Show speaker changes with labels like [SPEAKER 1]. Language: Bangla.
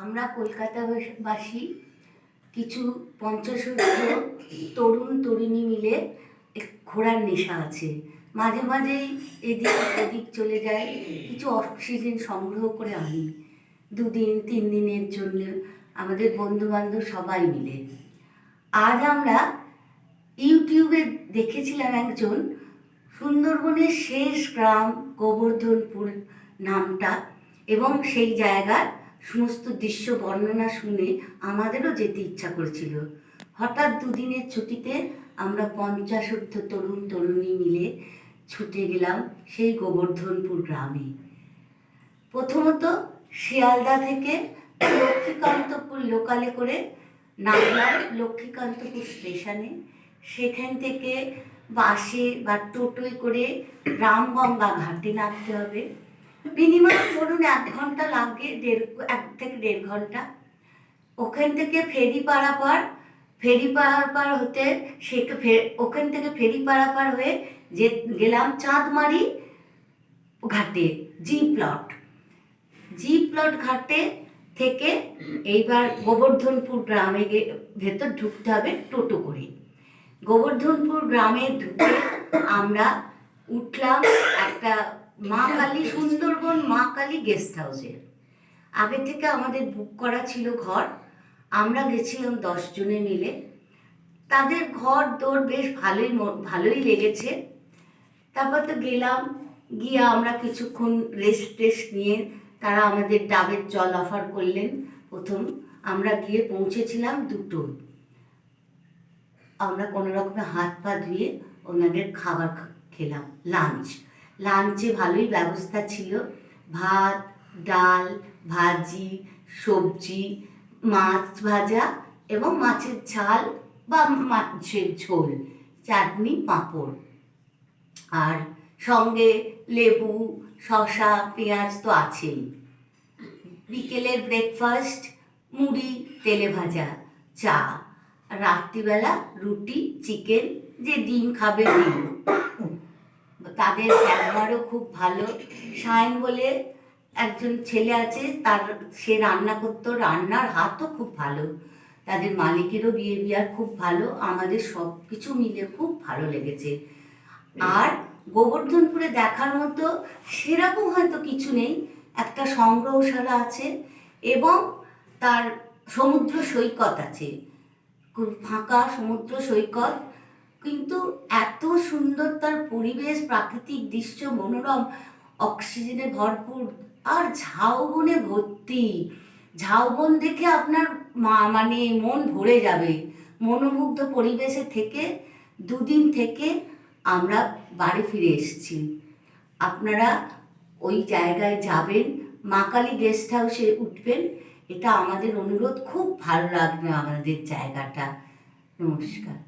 [SPEAKER 1] আমরা কলকাতাবাসী কিছু 50 তরুণ তরুণী মিলে ঘোরার নেশা আছে। মাঝে মাঝেই এদিক ওদিক চলে যাই, কিছু অক্সিজেন সংগ্রহ করে আনি 2-3 দিনের জন্য আমাদের বন্ধুবান্ধব সবাই মিলে। আজ আমরা ইউটিউবে দেখেছিলাম একজন সুন্দরবনের শেষ গ্রাম গোবর্ধনপুর নামটা, এবং সেই জায়গার সমস্ত দৃশ্য বর্ণনা শুনে আমাদেরও যেতে ইচ্ছা করেছিল। হঠাৎ 2 দিনের ছুটিতে আমরা 50 তরুণ তরুণী মিলে ছুটে গেলাম সেই গোবর্ধনপুর গ্রামে। প্রথমত শিয়ালদা থেকে লক্ষ্মীকান্তপুর লোকালে করে নামলাম লক্ষ্মীকান্তপুর স্টেশনে। সেখান থেকে বাসে বা টোটোয় করে রামগঙ্গা ঘাটে নামতে হবে। মিনিমাম ধরুন 1 ঘন্টা লাগে, 1 থেকে 1.5 ঘন্টা। ওখান থেকে ফেরি পারাপার হতে ওখান থেকে ফেরি পারাপার হয়ে গেলাম চাঁদমারি ঘাটে জি প্লট ঘাটে থেকে এইবার গোবর্ধনপুর গ্রামে ভেতর ঢুকতে হবে টোটো করে। গোবর্ধনপুর গ্রামে ঢুকে আমরা উঠলাম একটা মা কালী, সুন্দরবন মা কালী গেস্ট হাউসে। আগে থেকে আমাদের বুক করা ছিল ঘর। আমরা গেছিলাম 10 জনে মিলে। তাদের ঘর দৌড় বেশ ভালোই লেগেছে। তারপর তো গেলাম, গিয়ে আমরা কিছুক্ষণ রেস্ট নিয়ে তারা আমাদের ডাবের জল অফার করলেন। প্রথম আমরা গিয়ে পৌঁছেছিলাম 2টোয়। আমরা কোনো রকমে হাত পা ধুয়ে ওনাদের খাবার খেলাম। লাঞ্চে ভালোই ব্যবস্থা ছিল, ভাত, ডাল, ভাজি, সবজি, মাছ ভাজা এবং মাছের ঝাল বা মাছের ঝোল, চাটনি, পাঁপড়, আর সঙ্গে লেবু, শসা, পেঁয়াজ তো আছেই। বিকেলের ব্রেকফাস্ট মুড়ি, তেলে ভাজা, চা। রাত্রিবেলা রুটি, চিকেন, যে ডিম খাবে ডিম। তাদের ব্যবহারও খুব ভালো। সায়ন বলে একজন ছেলে আছে, সে রান্না করতো, রান্নার হাতও খুব ভালো। তাদের মালিকেরও বিহেভিয়ার খুব ভালো। আমাদের সব কিছু মিলে খুব ভালো লেগেছে। আর গোবর্ধনপুরে দেখার মতো সেরকম হয়তো কিছু নেই। একটা সংগ্রহশালা আছে এবং তার সমুদ্র সৈকত আছে, খুব ফাঁকা সমুদ্র সৈকত, কিন্তু এত সুন্দর তার পরিবেশ, প্রাকৃতিক দৃশ্য মনোরম, অক্সিজেনে ভরপুর, আর ঝাউবনে ভর্তি। ঝাউবন দেখে আপনার মানে মন ভরে যাবে। মনোমুগ্ধ পরিবেশে থেকে 2 দিন থেকে আমরা বাড়ি ফিরে এসেছি। আপনারা ওই জায়গায় যাবেন, মা কালী গেস্ট হাউসে উঠবেন, এটা আমাদের অনুরোধ। খুব ভালো লাগবে আমাদের জায়গাটা। নমস্কার।